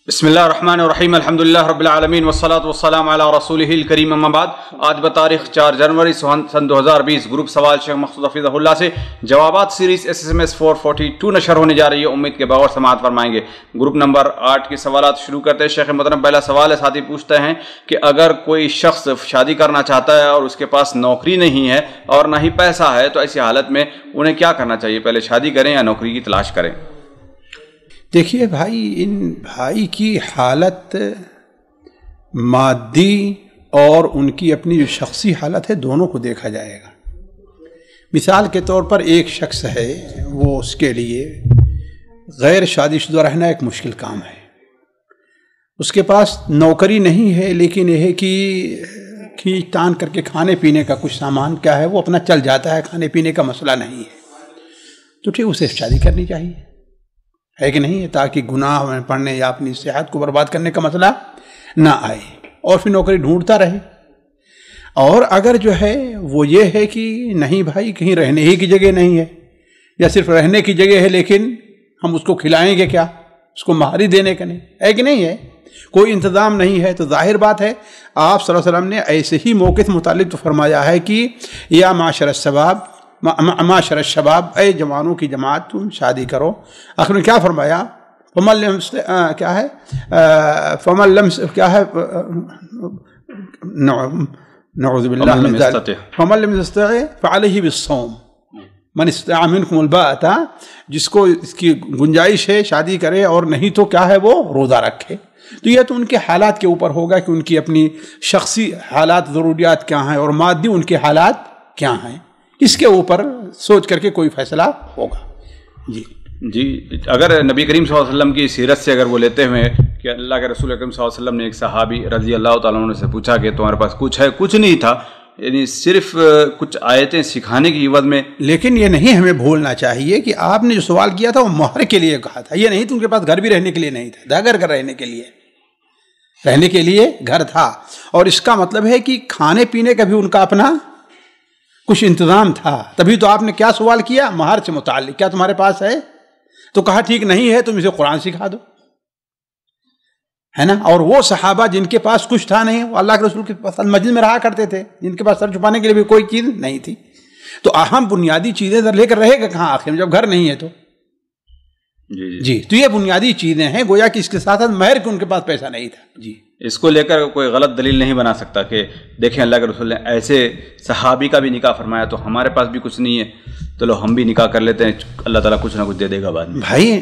بسم اللہ الرحمن الرحیم الحمدللہ رب العالمین والصلاة والسلام علی رسولہ الکریم اما بعد۔ آج بتاریخ 4 جنوری سن 2020 گروپ سوال شیخ مقصود حفیظہ اللہ سے جوابات سیریز SSMS 442 نشر ہونے جا رہی ہے، امید کے بغور سماعت فرمائیں گے۔ گروپ نمبر 8 کے سوالات شروع کرتے ہیں۔ شیخ محترم، پہلا سوال ہے، ساتھی پوچھتے ہیں کہ اگر کوئی شخص شادی کرنا چاہتا ہے اور اس کے پاس نوکری نہیں ہے اور نہ ہی پیسہ ہے تو ایسی حالت میں انہیں کیا کرنا چاہیے؟ پہلے شادی کریں یا نوکری کی تلاش کریں؟ دیکھیے بھائی، ان بھائی کی حالت مادی اور ان کی اپنی جو شخصی حالت ہے دونوں کو دیکھا جائے گا۔ مثال کے طور پر ایک شخص ہے، وہ اس کے لیے غیر شادی شدہ رہنا ایک مشکل کام ہے۔ اس کے پاس نوکری نہیں ہے لیکن یہ ہے کہ کھینچ تان کر کے کھانے پینے کا کچھ سامان کیا ہے وہ اپنا چل جاتا ہے، کھانے پینے کا مسئلہ نہیں ہے، تو ٹھیک اسے شادی کرنی چاہیے، ہے کہ نہیں ہے، تاکہ گناہ میں پڑھنے یا اپنی صحت کو برباد کرنے کا مسئلہ نہ آئے، اور پھر نوکری ڈھونڈتا رہے۔ اور اگر جو ہے وہ یہ ہے کہ نہیں بھائی کہیں رہنے ہی کی جگہ نہیں ہے، یا صرف رہنے کی جگہ ہے لیکن ہم اس کو کھلائیں گے کیا، اس کو مہاری دینے کا نہیں ہے کہ نہیں ہے، کوئی انتظام نہیں ہے، تو ظاہر بات ہے آپ صلی اللہ علیہ وسلم نے ایسے ہی موقع سے متعلق تو فرمایا ہے کہ یا معاشر الشباب، اے جوانوں کی جماعت تم شادی کرو۔ آخر میں کیا فرمایا؟ فمن لم نعوذ باللہ من ذلک، فمن لم یستطع فعلیہ بالصوم من استطاع منکم الباءۃ، جس کو اس کی گنجائش ہے شادی کرے اور نہیں تو کیا ہے وہ روزہ رکھے۔ تو یہ تو ان کے حالات کے اوپر ہوگا کہ ان کی اپنی شخصی حالات، ضروریات کیا ہیں اور مادی ان کے حالات کیا ہیں، اس کے اوپر سوچ کر کے کوئی فیصلہ ہوگا۔ جی، اگر نبی کریم صلی اللہ علیہ وسلم کی سیرت سے اگر وہ لیتے ہوئے کہ اللہ کے رسول اکرم صلی اللہ علیہ وسلم نے ایک صحابی رضی اللہ تعالیٰ عنہ سے پوچھا کہ تمہارے پاس کچھ ہے؟ کچھ نہیں تھا، یعنی صرف کچھ آیتیں سکھانے کی عوض میں۔ لیکن یہ نہیں ہمیں بھولنا چاہیے کہ آپ نے جو سوال کیا تھا وہ مہر کے لیے کہا تھا، یہ نہیں تم کے پاس گھر بھی رہنے کے لیے نہیں تھا، گھر کا رہنے کے لیے گھر تھا، اور اس کا مطلب ہے کہ کھانے پینے کا بھی ان کا اپنا کچھ انتظام تھا۔ تبھی تو آپ نے کیا سوال کیا؟ مہر سے متعلق، کیا تمہارے پاس ہے؟ تو کہا ٹھیک نہیں ہے، تم اسے قرآن سکھا دو، ہے نا۔ اور وہ صحابہ جن کے پاس کچھ تھا نہیں، وہ اللہ کے رسول کے پاس مسجد میں رہا کرتے تھے، جن کے پاس سر چھپانے کے لیے بھی کوئی چیز نہیں تھی، تو اہم بنیادی چیزیں لے کر رہے گا کہاں آخر میں جب گھر نہیں ہے تو؟ جی، تو یہ بنیادی چیزیں ہیں، گویا کہ اس کے ساتھ ساتھ مہر کے ان کے پاس پیسہ نہیں تھا۔ جی، اس کو لے کر کوئی غلط دلیل نہیں بنا سکتا کہ دیکھیں اللہ کے رسول نے ایسے صحابی کا بھی نکاح فرمایا تو ہمارے پاس بھی کچھ نہیں ہے، تو لو ہم بھی نکاح کر لیتے ہیں، اللہ تعالیٰ کچھ نہ کچھ دے دے گا بعد میں۔ بھائی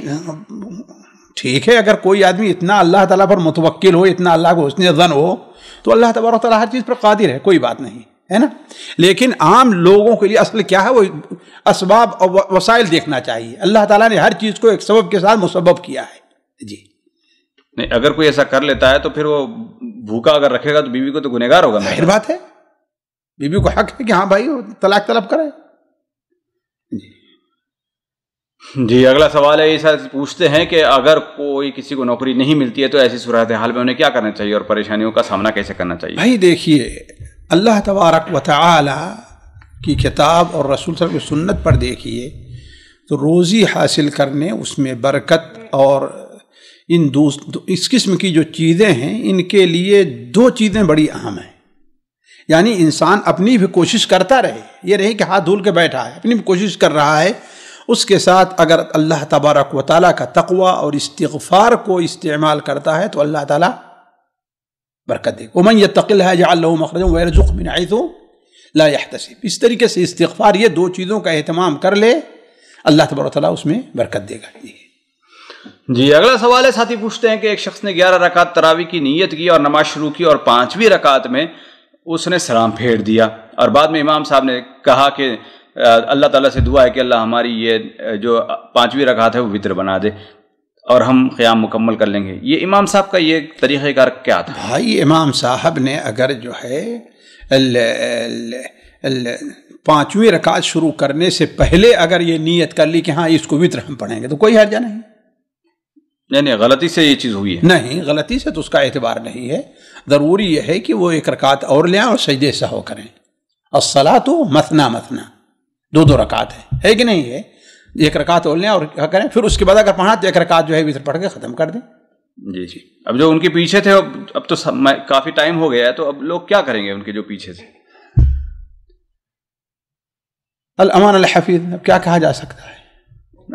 ٹھیک ہے، اگر کوئی آدمی اتنا اللہ تعالیٰ پر متوکل ہو، اتنا اللہ کو حسن ظن ہو، تو اللہ تبارک و تعالیٰ ہر چیز پر قادر ہے، کوئی بات نہیں ہے نا۔ لیکن عام لوگوں کے لیے اصل کیا ہے، وہ اسباب اور وسائل دیکھنا چاہیے۔ اللہ تعالیٰ نے ہر چیز کو ایک سبب کے ساتھ مسبب کیا ہے۔ جی نہیں، اگر کوئی ایسا کر لیتا ہے تو پھر وہ بھوکا اگر رکھے گا تو بیوی کو تو گنہگار ہوگا۔ ظاہر بات ہے، بیوی کو حق ہے کہ ہاں بھائی وہ طلاق طلب کرے۔ جی، اگلا سوال ہے، ایسا پوچھتے ہیں کہ اگر کوئی کسی کو نوکری نہیں ملتی ہے تو ایسی صورتحال میں انہیں کیا کرنا چاہیے اور پریشانیوں کا سامنا کیسے کرنا چاہیے؟ بھائی دیکھیے، اللہ تبارک و تعالی کی کتاب اور رسول صلی اللہ علیہ وسلم کی سنت پر دیکھیے تو روزی حاصل کرنے، اس میں برکت، اور اس قسم کی جو چیزیں ہیں ان کے لیے 2 چیزیں بڑی اہم ہیں۔ یعنی انسان اپنی بھی کوشش کرتا رہے، یہ نہیں کہ ہاتھ دھول کے بیٹھا ہے، اپنی بھی کوشش کر رہا ہے، اس کے ساتھ اگر اللہ تبارک و تعالیٰ کا تقوی اور استغفار کو استعمال کرتا ہے تو اللہ تعالیٰ برکت دے گا۔ وَمَن يَتَّقِ اللَّهَ يَجْعَل لَّهُ مَخْرَجًا وَيَرْزُقْهُ مِنْ حَيْثُ لَا يَحْتَسِبُ۔ اس طریقے سے استغفار، یہ 2 چیزوں کا اہتمام کر لے، اللہ تبارک و تعالیٰ اس میں برکت دے گا۔ جی، اگلا سوال ہے، ساتھی پوچھتے ہیں کہ ایک شخص نے 11 رکعت تراویح کی نیت کی اور نماز شروع کی اور 5ویں رکعت میں اس نے سلام پھیر دیا، اور بعد میں امام صاحب نے کہا کہ اللہ تعالیٰ سے دعا ہے کہ اللہ ہماری یہ جو 5ویں رکعت ہے وہ وتر بنا دے اور ہم قیام مکمل کر لیں گے۔ یہ امام صاحب کا یہ طریقہ کار کیا تھا؟ بھائی امام صاحب نے اگر جو ہے 5ویں رکعت شروع کرنے سے پہلے اگر یہ نیت کر لی کہ ہاں اس کو وتر ہم پڑھیں گے تو کوئی حرجہ نہیں۔ نہیں، غلطی سے یہ چیز ہوئی ہے؟ نہیں، غلطی سے تو اس کا اعتبار نہیں ہے، ضروری یہ ہے کہ وہ 1 رکعت اور لیں اور سجدے سہو کریں۔ الصلاۃ مثنی مثنی، 2 رکعت ہے کہ نہیں ہے، 1 رکعت اور لیں اور کیا کریں، پھر اس کے بعد اگر پڑھا تو 1 رکعت جو ہے وتر پڑھ کے ختم کر دیں، جی جی. اب جو ان کے پیچھے تھے اب تو کافی ٹائم ہو گیا ہے، تو اب لوگ کیا کریں گے ان کے جو پیچھے تھے؟ الامان الحفیظ، اب کیا کہا جا سکتا ہے؟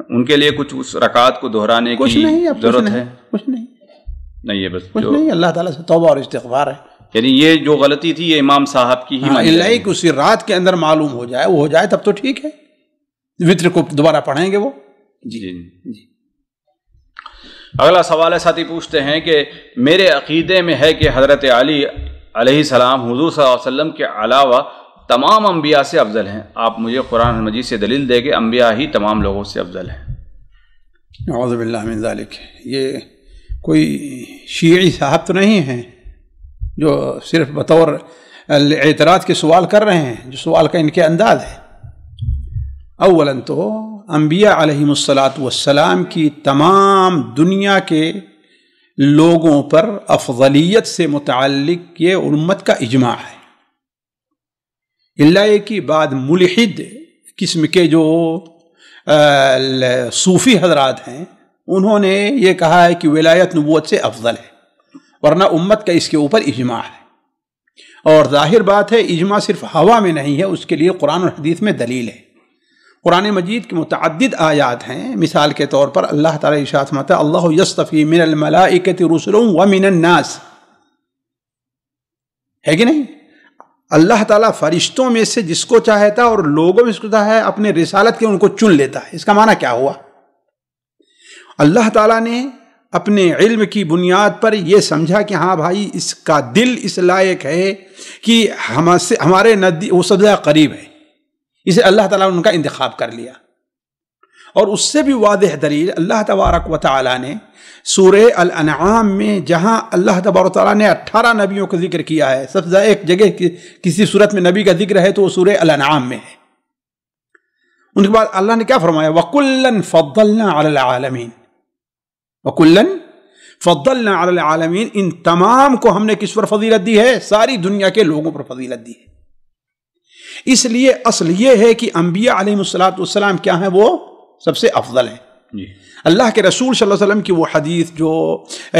ان کے لیے کچھ اس رکعت کو دہرانے کی ضرورت ہے؟ کچھ نہیں ہے، بس کچھ نہیں. اللہ تعالیٰ سے توبہ اور استغفار ہے. یعنی یہ جو غلطی تھی یہ امام صاحب کی ہی اللہ کہ اسی رات کے اندر معلوم ہو جائے، وہ ہو جائے تب تو ٹھیک ہے، وتر کو دوبارہ پڑھیں گے وہ. جی. اگلا سوال ہے، ساتھی پوچھتے ہیں کہ میرے عقیدے میں ہے کہ حضرت علی علیہ السلام حضور صلی اللہ علیہ وسلم کے علاوہ تمام انبیاء سے افضل ہیں. آپ مجھے قرآن مجید سے دلیل دیں کہ انبیاء ہی تمام لوگوں سے افضل ہیں. اعوذ باللہ من ذالک. یہ کوئی شیعی صاحب تو نہیں ہیں جو صرف بطور اعتراض کے سوال کر رہے ہیں، جو سوال کا ان کے انداز ہے. اولاً تو انبیاء علیہم الصلاۃ والسلام کی تمام دنیا کے لوگوں پر افضلیت سے متعلق یہ امت کا اجماع ہے. اللہ کی بعد ملحد قسم کے جو صوفی حضرات ہیں انہوں نے یہ کہا ہے کہ ولایت نبوت سے افضل ہے، ورنہ امت کا اس کے اوپر اجماع ہے. اور ظاہر بات ہے اجماع صرف ہوا میں نہیں ہے، اس کے لیے قرآن اور حدیث میں دلیل ہے. قرآن مجید کے متعدد آیات ہیں. مثال کے طور پر اللہ تعالیٰ ارشاد فرماتا ہے اللہ یصطفی من الملائکۃ رسلا ومن الناس، ہے کہ نہیں؟ اللہ تعالیٰ فرشتوں میں سے جس کو چاہتا ہے اور لوگوں میں جس کو چاہتا ہے اپنے رسالت کے ان کو چن لیتا ہے. اس کا معنی کیا ہوا؟ اللہ تعالیٰ نے اپنے علم کی بنیاد پر یہ سمجھا کہ ہاں بھائی اس کا دل اس لائق ہے کہ ہمارے نزدیک وہ سب سے قریب ہے، اسے اللہ تعالیٰ نے ان کا انتخاب کر لیا. اور اس سے بھی واضح دلیل اللہ تبارک و تعالیٰ نے سورہ الانعام میں جہاں اللہ تبارک و تعالیٰ نے 18 نبیوں کا ذکر کیا ہے، سب سے ایک جگہ کسی صورت میں نبی کا ذکر ہے تو وہ سورہ الانعام میں ہے. ان کے بعد اللہ نے کیا فرمایا؟ وَكُلًّا فَضَّلْنَا عَلَى الْعَالَمِينَ، وَكُلًّا فَضَّلْنَا عَلَى الْعَالَمِينَ. ان تمام کو ہم نے کس پر فضیلت دی ہے؟ ساری دنیا کے لوگوں پر فضیلت دی ہے. اس لیے اصل یہ ہے کہ انبیاء علیہم الصلاۃ والسلام کیا ہیں؟ وہ سب سے افضل ہیں. اللہ کے رسول صلی اللہ علیہ وسلم کی وہ حدیث جو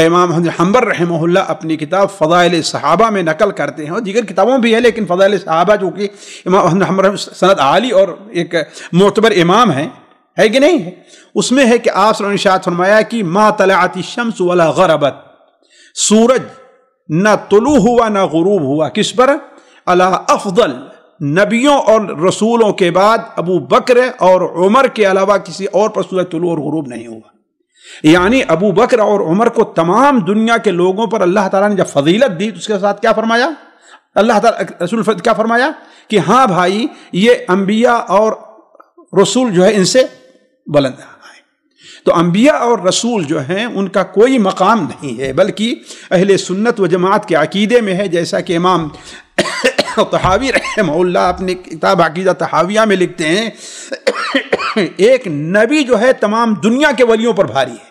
امام حنبل رحمہ اللہ اپنی کتاب فضائل صحابہ میں نقل کرتے ہیں، اور دیگر کتابوں بھی ہے لیکن فضائل صحابہ جو کہ امام حنبل سند عالی اور ایک معتبر امام ہیں، ہے کہ نہیں؟ اس میں ہے کہ آپ صلی اللہ علیہ وسلم نے ارشاد فرمایا کہ ما طلعت الشمس ولا غربت، سورج نہ طلوع ہوا نہ غروب ہوا، کس پر؟ علی افضل نبیوں اور رسولوں کے بعد ابو بکر اور عمر کے علاوہ کسی اور پر سورج طلوع اور غروب نہیں ہوا. یعنی ابو بکر اور عمر کو تمام دنیا کے لوگوں پر اللہ تعالیٰ نے جب فضیلت دی تو اس کے ساتھ کیا فرمایا؟ اللہ تعالیٰ رسول کیا فرمایا کہ ہاں بھائی یہ انبیاء اور رسول جو ہے ان سے بلند ہے. تو انبیاء اور رسول جو ہیں ان کا کوئی مقام نہیں ہے، بلکہ اہل سنت و جماعت کے عقیدے میں ہے، جیسا کہ امام طحاوی رحمہ اللہ اپنی کتاب عقیدہ طحاویہ میں لکھتے ہیں ایک نبی جو ہے تمام دنیا کے ولیوں پر بھاری ہے.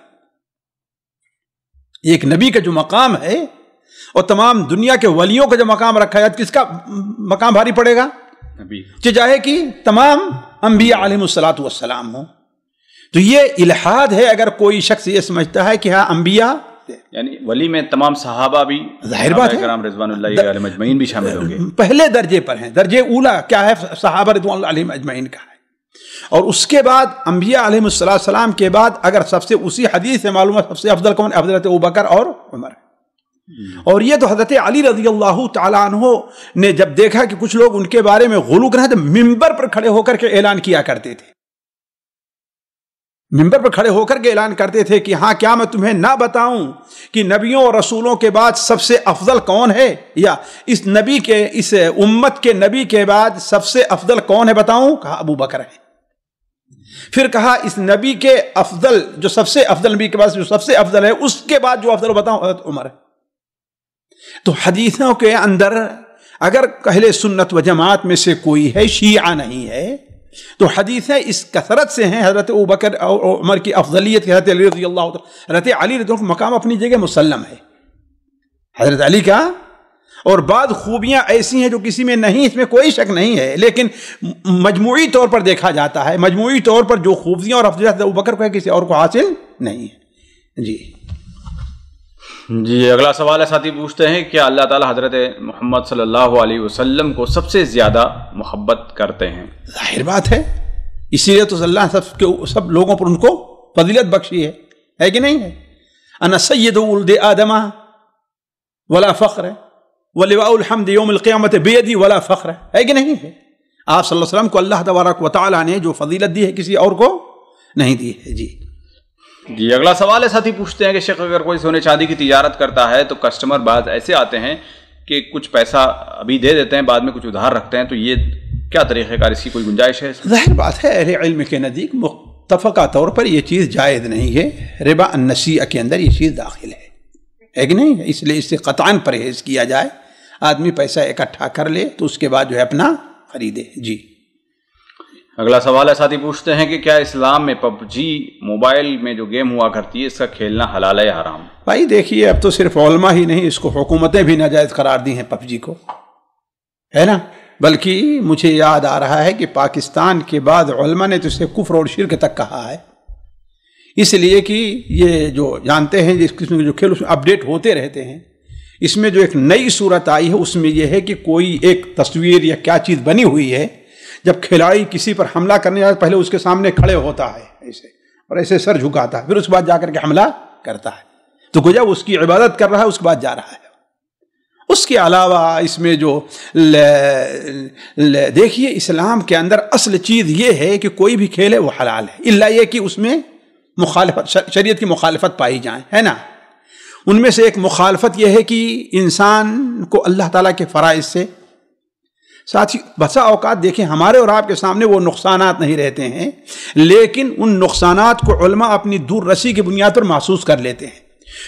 ایک نبی کا جو مقام ہے اور تمام دنیا کے ولیوں کا جو مقام رکھا ہے، کس کا مقام بھاری پڑے گا؟ نبی. چاہے کہ تمام انبیاء علیہم الصلاۃ والسلام ہوں. تو یہ الحاد ہے اگر کوئی شخص یہ سمجھتا ہے کہ ہاں انبیاء یعنی ولی میں تمام صحابہ بھی، ظاہر بات ہے کرام رضوان اللہ علیہم اجمعین بھی شامل ہوں گے. پہلے درجے پر ہیں. درجے اولا کیا ہے؟ صحابہ رضوان اللہ علیہم اجمعین کا ہے. اور اس کے بعد انبیاء علیہم السلام کے بعد اگر سب سے اسی حدیث سے معلوم ہے سب سے افضل کون؟ حضرت ابوبکر اور عمر. اور یہ تو حضرت علی رضی اللہ تعالیٰ عنہ نے جب دیکھا کہ کچھ لوگ ان کے بارے میں غلو کر رہے تھے، ممبر پر کھڑے ہو کر کے اعلان کیا کرتے تھے. ممبر پر کھڑے ہو کر کے اعلان کرتے تھے کہ ہاں کیا میں تمہیں نہ بتاؤں کہ نبیوں اور رسولوں کے بعد سب سے افضل کون ہے، یا اس نبی کے اس امت کے نبی کے بعد سب سے افضل کون ہے بتاؤں؟ کہا ابو بکر ہے. پھر کہا اس نبی کے افضل جو سب سے افضل نبی کے بعد جو سب سے افضل ہے اس کے بعد جو افضل بتاؤں حضرت عمر ہے. تو حدیثوں کے اندر اگر اہل سنت و جماعت میں سے کوئی ہے، شیعہ نہیں ہے، تو حدیثیں اس کثرت سے ہیں حضرت ابوبکر اور عمر کی افضلیت کی. حضرت علی رضی اللہ عنہ، حضرت علی رضی اللہ عنہ مقام اپنی جگہ مسلم ہے حضرت علی کا، اور بعض خوبیاں ایسی ہیں جو کسی میں نہیں، اس میں کوئی شک نہیں ہے، لیکن مجموعی طور پر دیکھا جاتا ہے، مجموعی طور پر جو خوبیاں اور افضلیت ابوبکر کو ہے کسی اور کو حاصل نہیں ہے. جی جی اگلا سوال ہے، ساتھی پوچھتے ہیں کیا اللہ تعالیٰ حضرت محمد صلی اللہ علیہ وسلم کو سب سے زیادہ محبت کرتے ہیں؟ ظاہر بات ہے، اسی لیے تو اللہ سب لوگوں پر ان کو فضیلت بخشی ہے کہ نہیں ہے؟ انا سید ولد آدم ولا فخر ولواء الحمد یوم القیامت بیدی ولا فخر، ہے کہ نہیں ہے؟ آپ صلی اللہ علیہ وسلم کو اللہ تبارک و تعالیٰ نے جو فضیلت دی ہے کسی اور کو نہیں دی ہے۔ جی اگلا سوال ہے، ساتھی پوچھتے ہیں کہ شیخ اگر کوئی سونے چاندی کی تجارت کرتا ہے تو کسٹمر بعض ایسے آتے ہیں کہ کچھ پیسہ ابھی دے دیتے ہیں، بعد میں کچھ ادھار رکھتے ہیں، تو یہ کیا طریقہ کار، اس کی کوئی گنجائش ہے؟ ظاہر بات ہے، اہل علم کے نزدیک متفقہ طور پر یہ چیز جائز نہیں ہے، ربا النسیہ کے اندر یہ چیز داخل ہے کہ نہیں ہے؟ اس لیے اس سے قطعاً پرہیز کیا جائے، آدمی پیسہ اکٹھا کر لے تو اس کے بعد جو ہے اپنا خریدے۔ جی اگلا سوال ہے، ساتھی پوچھتے ہیں کہ کیا اسلام میں پب جی موبائل میں جو گیم ہوا کرتی ہے اس کا کھیلنا حلال ہے یا حرام؟ بھائی دیکھیے، اب تو صرف علماء ہی نہیں، اس کو حکومتیں بھی ناجائز قرار دی ہیں پب جی کو، ہے نا؟ بلکہ مجھے یاد آ رہا ہے کہ پاکستان کے بعد علماء نے تو اسے کفر اور شرک تک کہا ہے، اس لیے کہ یہ جو جانتے ہیں جس قسم کے جو کھیل اس میں اپڈیٹ ہوتے رہتے ہیں، اس میں جو ایک نئی صورت آئی ہے اس میں یہ ہے کہ کوئی ایک تصویر یا کیا چیز بنی ہوئی ہے، جب کھلاڑی کسی پر حملہ کرنے جاتا ہے پہلے اس کے سامنے کھڑے ہوتا ہے ایسے اور ایسے سر جھکاتا ہے، پھر اس کے بعد جا کر کے حملہ کرتا ہے، تو گویا اس کی عبادت کر رہا ہے، اس کے بعد جا رہا ہے۔ اس کے علاوہ اس میں جو دیکھیے اسلام کے اندر اصل چیز یہ ہے کہ کوئی بھی کھیل ہے وہ حلال ہے، الا یہ کہ اس میں مخالفت، شریعت کی مخالفت پائی جائیں، ہے نا؟ ان میں سے ایک مخالفت یہ ہے کہ انسان کو اللہ تعالیٰ کے فرائض سے، ساتھ ہی بسا اوقات دیکھیں ہمارے اور آپ کے سامنے وہ نقصانات نہیں رہتے ہیں، لیکن ان نقصانات کو علماء اپنی دور رسی کی بنیاد پر محسوس کر لیتے ہیں۔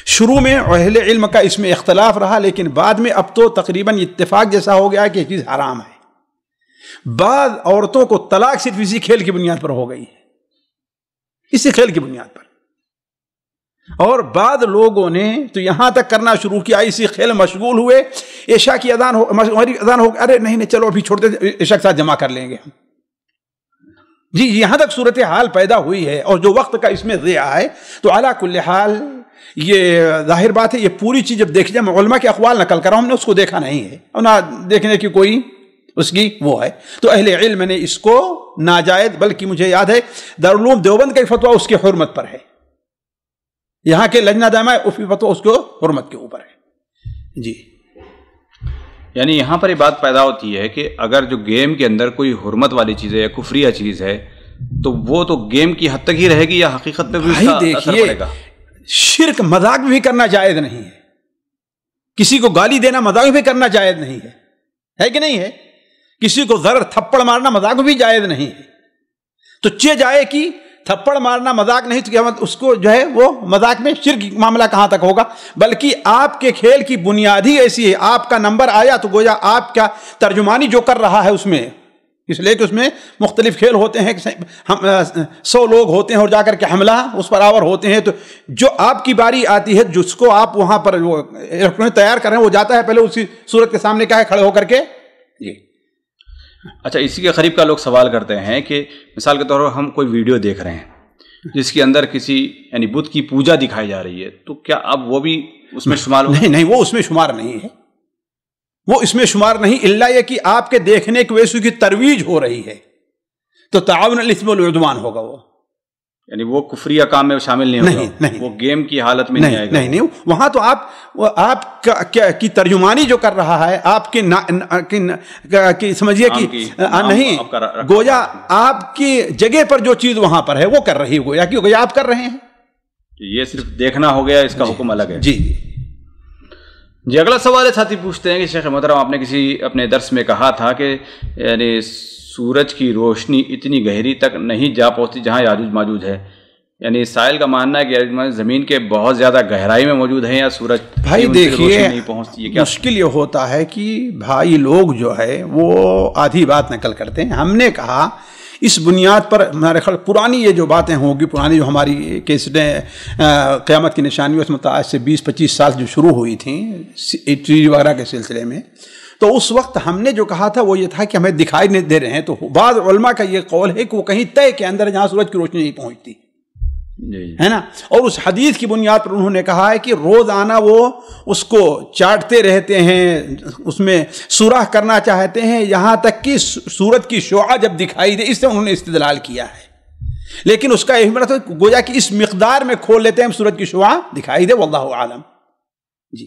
شروع میں اہل علم کا اس میں اختلاف رہا، لیکن بعد میں اب تو تقریباً اتفاق جیسا ہو گیا کہ یہ چیز حرام ہے۔ بعض عورتوں کو طلاق صرف اسی کھیل کی بنیاد پر ہو گئی ہے، اسی کھیل کی بنیاد پر، اور بعض لوگوں نے تو یہاں تک کرنا شروع کیا، اسی کھیل مشغول ہوئے، عشاء کی اذان ہو ارے نہیں چلو ابھی چھوڑ دیں، عشاء کے ساتھ جمع کر لیں گے ہم۔ جی یہاں تک صورتحال پیدا ہوئی ہے، اور جو وقت کا اس میں ضیاع ہے، تو علی کل حال یہ ظاہر بات ہے، یہ پوری چیز جب دیکھی جائے، میں علماء کے اقوال نقل کر رہا ہوں، ہم نے اس کو دیکھا نہیں ہے اور نہ دیکھنے کی کوئی اس کی وہ ہے، تو اہل علم نے اس کو ناجائز، بلکہ مجھے یاد ہے دارالعلوم دیوبند کا فتویٰ اس کے حرمت پر ہے، یہاں کے لجنہ دائمہ فتویٰ اس کو حرمت کے اوپر ہے۔ جی یعنی یہاں پر یہ بات پیدا ہوتی ہے کہ اگر جو گیم کے اندر کوئی حرمت والی چیز ہے یا کفریہ چیز ہے تو وہ تو گیم کی حد تک ہی رہے گی یا حقیقت میں بھی اس کا اثر پڑے گا؟ شرک مذاق بھی کرنا جائز نہیں ہے، کسی کو گالی دینا مذاق بھی کرنا جائز نہیں ہے کہ نہیں ہے؟ کسی کو ضرر تھپڑ مارنا مذاق بھی جائز نہیں ہے، تو چہ جائے کہ تھپڑ مارنا مذاق نہیں تو کیا اس کو جو ہے وہ مذاق میں شرک معاملہ کہاں تک ہوگا؟ بلکہ آپ کے کھیل کی بنیاد ہی ایسی ہے، آپ کا نمبر آیا تو گویا آپ کا ترجمانی جو کر رہا ہے اس میں، اس لیے کہ اس میں مختلف کھیل ہوتے ہیں، 100 لوگ ہوتے ہیں اور جا کر کے حملہ اس پر آور ہوتے ہیں، تو جو آپ کی باری آتی ہے جس کو آپ وہاں پر وہ تیار کر رہے ہیں وہ جاتا ہے پہلے اسی صورت کے سامنے کیا ہے کھڑے ہو کر کے۔ جی اچھا، اسی کے قریب کا لوگ سوال کرتے ہیں کہ مثال کے طور پر ہم کوئی ویڈیو دیکھ رہے ہیں جس کے اندر کسی یعنی بت کی پوجا دکھائی جا رہی ہے، تو کیا اب وہ بھی اس میں شمار ہوگا؟ نہیں، وہ اس میں شمار نہیں ہے، وہ اس میں شمار نہیں، الا یہ کہ آپ کے دیکھنے کی وجہ سے کی ترویج ہو رہی ہے تو تعاون الاثم والعدوان ہوگا، وہ یعنی وہ کفریہ کام میں شامل نہیں ہوگا، وہ گیم کی حالت میں نہیں آئے گا۔ نہیں، وہاں تو آپ کی ترجمانی جو کر رہا ہے، آپ کی سمجھیے کہ نہیں، گویا آپ کی جگہ پر جو چیز وہاں پر ہے وہ کر رہی ہے، گویا آپ کر رہے ہیں، یہ صرف دیکھنا ہو گیا، اس کا حکم الگ ہے۔ جی اگلا سوال ہے، ساتھی پوچھتے ہیں کہ شیخ محترم آپ نے کسی اپنے درس میں کہا تھا کہ یعنی سورج کی روشنی اتنی گہری تک نہیں جا پہنچتی جہاں یاجوج ماجوج ہے، یعنی سائل کا ماننا ہے کہ زمین کے بہت زیادہ گہرائی میں موجود ہیں یا سورج بھائی دیکھیے نہیں پہنچتی ہے؟ کیا مشکل یہ ہوتا ہے کہ بھائی لوگ جو ہے وہ آدھی بات نقل کرتے ہیں، ہم نے کہا اس بنیاد پر ہمارے خیال پرانی یہ جو باتیں ہوں گی، پرانی جو ہماری کیسٹیں قیامت کی نشانی اس میں آج سے 20-25 سال جو شروع ہوئی تھیں ٹی وی وغیرہ کے سلسلے میں، تو اس وقت ہم نے جو کہا تھا وہ یہ تھا کہ ہمیں دکھائی نہیں دے رہے ہیں، تو بعض علماء کا یہ قول ہے کہ وہ کہیں طے کے اندر جہاں سورج کی روشنی نہیں پہنچتی، ہے نا. اور اس حدیث کی بنیاد پر انہوں نے کہا ہے کہ روزانہ وہ اس کو چاٹتے رہتے ہیں, اس میں سوراخ کرنا چاہتے ہیں, یہاں تک کہ سورج کی شعاع جب دکھائی دے. اس سے انہوں نے استدلال کیا ہے. لیکن اس کا یہ مطلب گویا کہ اس مقدار میں کھول لیتے ہیں سورج کی شعاع دکھائی دے. واللہ عالم. جی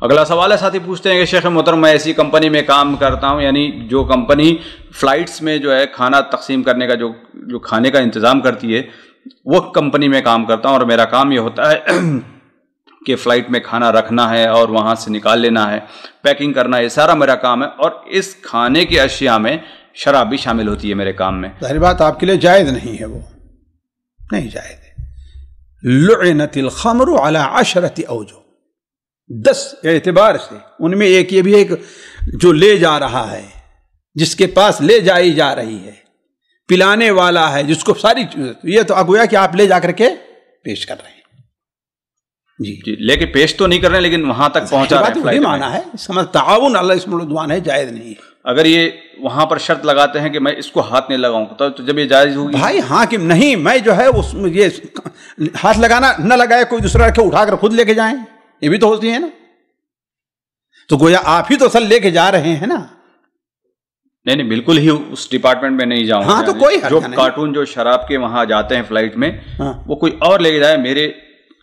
اگلا سوال ہے, ساتھی پوچھتے ہیں کہ شیخ محترم میں ایسی کمپنی میں کام کرتا ہوں, یعنی جو کمپنی فلائٹس میں جو ہے کھانا تقسیم کرنے کا جو کھانے کا انتظام کرتی ہے, وہ کمپنی میں کام کرتا ہوں, اور میرا کام یہ ہوتا ہے کہ فلائٹ میں کھانا رکھنا ہے اور وہاں سے نکال لینا ہے, پیکنگ کرنا ہے, یہ سارا میرا کام ہے. اور اس کھانے کی اشیاء میں شراب بھی شامل ہوتی ہے میرے کام میں. ظاہر بات آپ کے لیے جائز نہیں ہے, وہ نہیں جائز ہے. لعنت الخمر علی 10 اوجہ, 10 اعتبار سے. ان میں ایک یہ بھی ہے جو لے جا رہا ہے, جس کے پاس لے جائی جا رہی ہے, پلانے والا ہے جس کو ساری چیز, یہ تو گویا کہ آپ لے جا کر کے پیش کر رہے ہیں. جی لے کے پیش تو نہیں کر رہے ہیں, لیکن وہاں تک پہنچا رہے ہیں. وہی معنی ہے, سمجھ تعاون اللہ اسم العدوان ہے, جائز نہیں ہے. اگر یہ وہاں پر شرط لگاتے ہیں کہ میں اس کو ہاتھ نہیں لگاؤں تو جب یہ جائز ہوگی. بھائی ہاں کہ نہیں, میں جو ہے یہ ہاتھ لگانا نہ لگائے, کوئی دوسرا رکھے اٹھا کر خود لے کے جائیں, یہ بھی تو ہوتی ہے نا. تو گویا آپ ہی تو اصل لے کے جا رہے ہیں نا. نہیں بالکل ہی اس ڈپارٹمنٹ میں نہیں جاؤں. ہاں تو کوئی جو کارٹون جو شراب کے وہاں جاتے ہیں فلائٹ میں, وہ کوئی اور لے کے جائے, میرے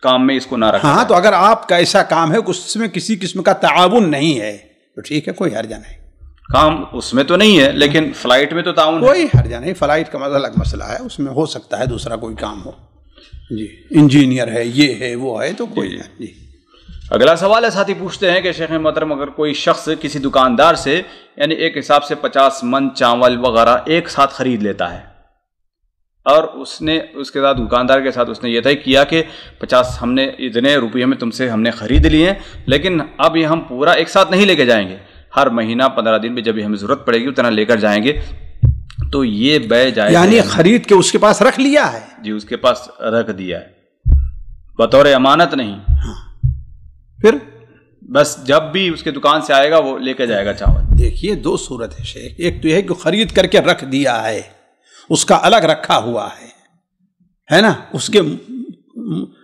کام میں اس کو نہ رکھیں. ہاں تو اگر آپ کا ایسا کام ہے کہ اس میں کسی قسم کا تعاون نہیں ہے تو ٹھیک ہے, کوئی حرج نہیں. کام اس میں تو نہیں ہے, لیکن فلائٹ میں تو تعاون کوئی حرج نہیں. فلائٹ کا الگ مسئلہ ہے, اس میں ہو سکتا ہے دوسرا کوئی کام ہو. جی انجینئر ہے, یہ ہے, وہ ہے, تو کوئی نہیں. جی اگلا سوال ہے, ساتھی پوچھتے ہیں کہ شیخ محترم اگر کوئی شخص کسی دکاندار سے یعنی ایک حساب سے 50 من چاول وغیرہ ایک ساتھ خرید لیتا ہے, اور اس نے اس کے ساتھ دکاندار کے ساتھ اس نے یہ طے کیا کہ 50 ہم نے اتنے روپئے میں تم سے ہم نے خرید لیے ہیں, لیکن اب یہ ہم پورا ایک ساتھ نہیں لے کے جائیں گے, ہر مہینہ 15 دن میں جب ہمیں ضرورت پڑے گی اتنا لے کر جائیں گے, تو یہ بے جائز یعنی خرید کے اس کے پاس رکھ لیا ہے. جی اس کے پاس رکھ دیا ہے بطور امانت نہیں. پھر بس جب بھی اس کے دکان سے آئے گا وہ لے کے جائے گا چاول. دیکھیے دو صورت ہے شیخ, ایک تو یہ ہے کہ خرید کر کے رکھ دیا ہے, اس کا الگ رکھا ہوا ہے نا, اس کے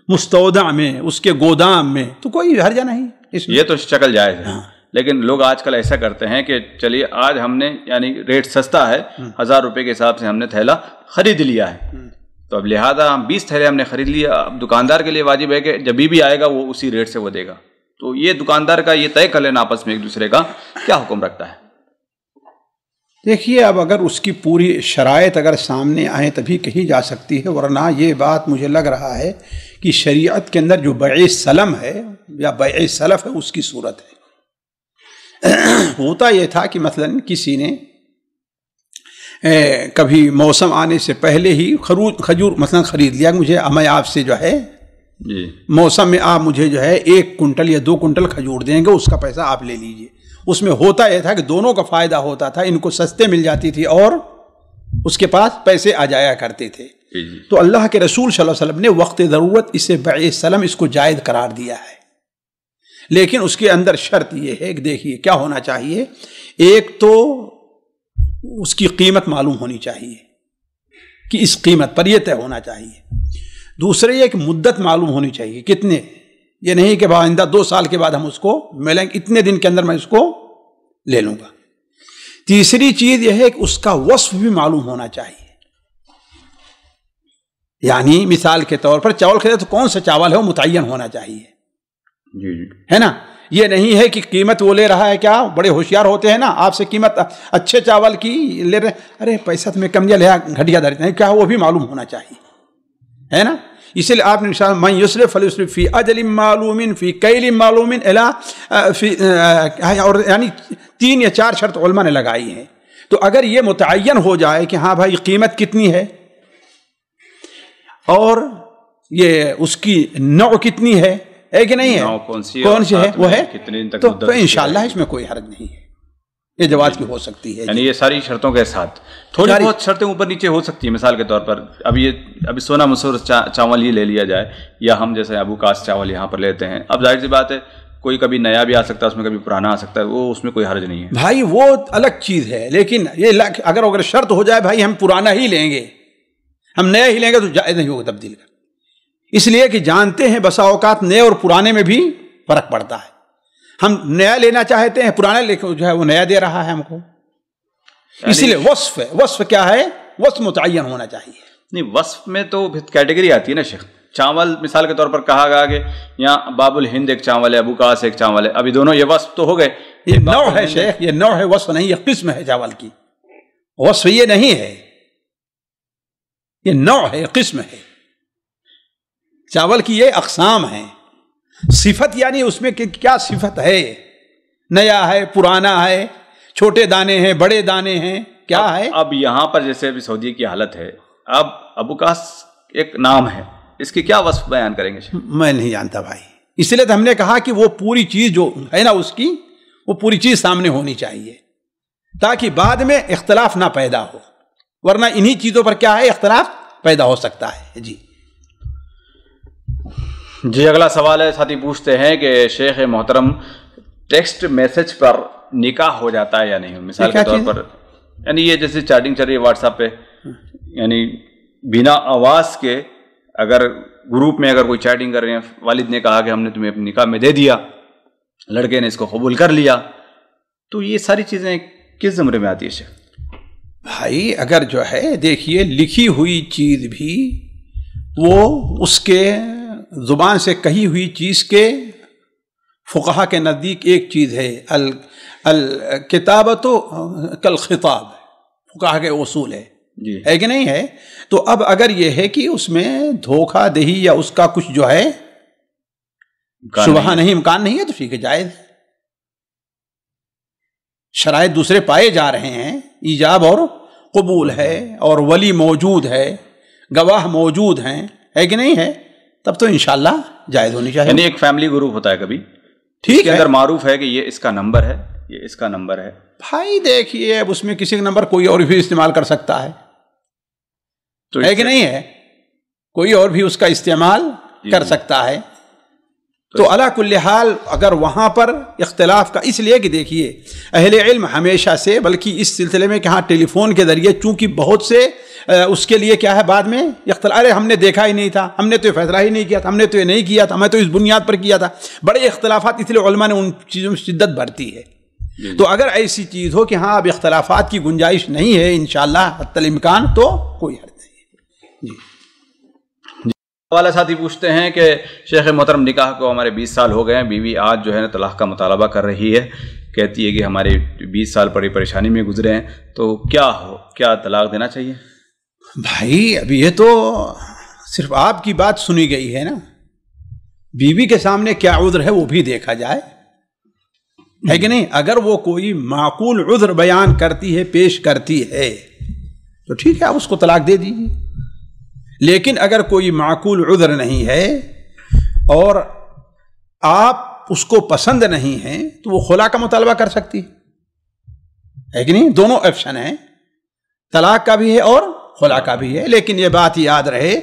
مستودع میں, اس کے گودام میں, تو کوئی حرج نہیں. یہ تو شکل جائز ہے. لیکن لوگ آج کل ایسا کرتے ہیں کہ چلیے آج ہم نے یعنی ریٹ سستا ہے, 1000 روپے کے حساب سے ہم نے تھیلا خرید لیا ہے, تو اب لہٰذا ہم 20 تھیلے ہم نے خرید لیا. اب دکاندار کے لیے واجب ہے کہ جب بھی آئے گا وہ اسی ریٹ سے وہ دے گا. تو یہ دکاندار کا یہ طے کر لینا آپس میں ایک دوسرے کا کیا حکم رکھتا ہے. دیکھیے اب اگر اس کی پوری شرائط اگر سامنے آئیں تبھی کہی جا سکتی ہے, ورنہ یہ بات مجھے لگ رہا ہے کہ شریعت کے اندر جو بیع سلم ہے یا بیع سلف ہے اس کی صورت ہے. ہوتا یہ تھا کہ مثلا کسی نے کبھی موسم آنے سے پہلے ہی کھجور مثلا خرید لیا, مجھے میں آپ سے جو ہے جی موسم میں آپ مجھے جو ہے 1 کنٹل یا 2 کنٹل کھجور دیں گے, اس کا پیسہ آپ لے لیجئے. اس میں ہوتا یہ تھا کہ دونوں کا فائدہ ہوتا تھا, ان کو سستے مل جاتی تھی اور اس کے پاس پیسے آ جایا کرتے تھے. تو اللہ کے رسول صلی اللہ علیہ وسلم نے وقت ضرورت اسے بیع سلم اس کو جائز قرار دیا ہے. لیکن اس کے اندر شرط یہ ہے کہ دیکھیے کیا ہونا چاہیے, ایک تو اس کی قیمت معلوم ہونی چاہیے کہ اس قیمت پر یہ طے ہونا چاہیے. دوسرے یہ کہ مدت معلوم ہونی چاہیے, کتنے, یہ نہیں کہ آئندہ 2 سال کے بعد ہم اس کو ملیں گے, اتنے دن کے اندر میں اس کو لے لوں گا. تیسری چیز یہ ہے کہ اس کا وصف بھی معلوم ہونا چاہیے. یعنی مثال کے طور پر چاول خریدے تو کون سا چاول ہے وہ متعین ہونا چاہیے. جی ہے نا, یہ نہیں ہے کہ قیمت وہ لے رہا ہے, کیا بڑے ہوشیار ہوتے ہیں نا, آپ سے قیمت اچھے چاول کی لے رہے, ارے پیسہ تمہیں کم دیا لیا گھٹیا دار, کیا وہ بھی معلوم ہونا چاہیے, ہے نا. اس لیے آپ نے انشاءاللہ من یسرف فلیسرف فی اجل معلوم فی کیل معلوم اور یعنی 3 یا 4 شرط علماء نے لگائی ہیں. تو اگر یہ متعین ہو جائے کہ ہاں بھائی قیمت کتنی ہے اور یہ اس کی نوع کتنی ہے کہ نہیں ہے, کون سی ہے وہ ہے, تو انشاءاللہ اس میں کوئی حرج نہیں ہے, یہ جواز کی ہو سکتی ہے. یعنی یہ ساری شرطوں کے ساتھ تھوڑی بہت شرطیں اوپر نیچے ہو سکتی ہیں. مثال کے طور پر ابھی سونا مسور چاول یہ لے لیا جائے, یا ہم جیسے ابو کاس چاول یہاں پر لیتے ہیں. اب ظاہر سی بات ہے کوئی کبھی نیا بھی آ سکتا ہے اس میں, کبھی پرانا آ سکتا ہے, وہ اس میں کوئی حرج نہیں ہے بھائی, وہ الگ چیز ہے. لیکن یہ اگر شرط ہو جائے بھائی ہم پرانا ہی لیں گے, ہم نیا ہی لیں گے تو جائز نہیں ہوگا تبدیل کا، اس لیے کہ جانتے ہیں بسا اوقات نئے اور پرانے میں بھی فرق پڑتا ہے. ہم نیا لینا چاہتے ہیں، پرانا لے کے جو ہے وہ نیا دے رہا ہے ہم کو. اس لیے وصف ہے، وصف کیا ہے؟ وصف متعین ہونا چاہیے. نہیں، وصف میں تو کیٹیگری آتی ہے نا شیخ. چاول مثال کے طور پر کہا گیا کہ یہاں باب الہند ایک چاول ہے، ابو قاس ایک چاول ہے، ابھی دونوں یہ وصف تو ہو گئے. یہ نوع ہے شیخ، یہ نوع ہے، وصف نہیں. یہ قسم ہے چاول کی، وصف یہ نہیں ہے، یہ نوع ہے، قسم ہے. چاول کی یہ اقسام ہیں. صفت یعنی اس میں کیا صفت ہے، نیا ہے، پرانا ہے، چھوٹے دانے ہیں، بڑے دانے ہیں، کیا ہے. اب یہاں پر جیسے ابھی سعودی کی حالت ہے، اب ابو قاس ایک نام ہے، اس کی کیا وصف بیان کریں گے؟ میں نہیں جانتا بھائی، اس لیے تو ہم نے کہا کہ وہ پوری چیز جو ہے نا اس کی، وہ پوری چیز سامنے ہونی چاہیے تاکہ بعد میں اختلاف نہ پیدا ہو، ورنہ انہی چیزوں پر کیا ہے، اختلاف پیدا ہو سکتا ہے. جی اگلا سوال ہے، ساتھی پوچھتے ہیں کہ شیخ محترم ٹیکسٹ میسج پر نکاح ہو جاتا ہے یا نہیں؟ مثال کے طور پر یعنی یہ جیسے چیٹنگ چل رہی ہے واٹس ایپ پہ، یعنی بنا آواز کے اگر گروپ میں اگر کوئی چیٹنگ کر رہے ہیں، والد نے کہا کہ ہم نے تمہیں اپنے نکاح میں دے دیا، لڑکے نے اس کو قبول کر لیا، تو یہ ساری چیزیں کس زمرے میں آتی ہے شیخ؟ بھائی اگر جو ہے دیکھیے لکھی ہوئی چیز بھی وہ اس کے زبان سے کہی ہوئی چیز کے فقہا کے نزدیک ایک چیز ہے، الکتابۃ کالخطاب، فقہا کے اصول ہے، ہے کہ نہیں ہے؟ تو اب اگر یہ ہے کہ اس میں دھوکہ دہی یا اس کا کچھ جو ہے شبہہ نہیں، امکان نہیں ہے، تو ٹھیک ہے، جائز ہے. شرائط دوسرے پائے جا رہے ہیں، ایجاب اور قبول ہے، اور ولی موجود ہے، گواہ موجود ہیں، ہے کہ نہیں ہے؟ تب تو انشاءاللہ جائز ہونی چاہیے. یعنی ایک فیملی گروپ ہوتا ہے کبھی، ٹھیک ہے، اندر معروف ہے کہ یہ اس کا نمبر ہے، یہ اس کا نمبر ہے. بھائی دیکھیے اب اس میں کسی کا نمبر کوئی اور بھی استعمال کر سکتا ہے، تو ہے کہ نہیں ہے؟ کوئی اور بھی اس کا استعمال کر سکتا ہے. تو علی کل حال اگر وہاں پر اختلاف کا، اس لیے کہ دیکھیے اہل علم ہمیشہ سے، بلکہ اس سلسلے میں کہ ہاں ٹیلی فون کے ذریعے چونکہ بہت سے اس کے لیے کیا ہے بعد میں اختلاف، ارے ہم نے دیکھا ہی نہیں تھا، ہم نے تو یہ فیصلہ ہی نہیں کیا تھا، ہم نے تو یہ نہیں کیا تھا، ہمیں تو اس بنیاد پر کیا تھا، بڑے اختلافات. اس لیے علماء نے ان چیزوں میں شدت بڑھتی ہے. تو اگر ایسی چیز ہو کہ ہاں اب اختلافات کی گنجائش نہیں ہے انشاءاللہ حتی الامکان، تو کوئی حرج نہیں ہے. جی والا ساتھی پوچھتے ہیں کہ شیخ محترم نکاح کو ہمارے 20 سال ہو گئے ہیں، بیوی آج جو ہے نا طلاق کا مطالبہ کر رہی ہے، کہتی ہے کہ ہمارے 20 سال بڑی پریشانی میں گزرے ہیں، تو کیا طلاق دینا چاہیے؟ بھائی ابھی یہ تو صرف آپ کی بات سنی گئی ہے نا، بیوی کے سامنے کیا عذر ہے وہ بھی دیکھا جائے، ہے کہ نہیں؟ اگر وہ کوئی معقول عذر بیان کرتی ہے، پیش کرتی ہے، تو ٹھیک ہے آپ اس کو طلاق دے دیجیے. لیکن اگر کوئی معقول عذر نہیں ہے اور آپ اس کو پسند نہیں ہیں تو وہ خلا کا مطالبہ کر سکتی ہے کہ نہیں؟ دونوں آپشن ہیں، طلاق کا بھی ہے اور خلا کا بھی ہے. لیکن یہ بات یاد رہے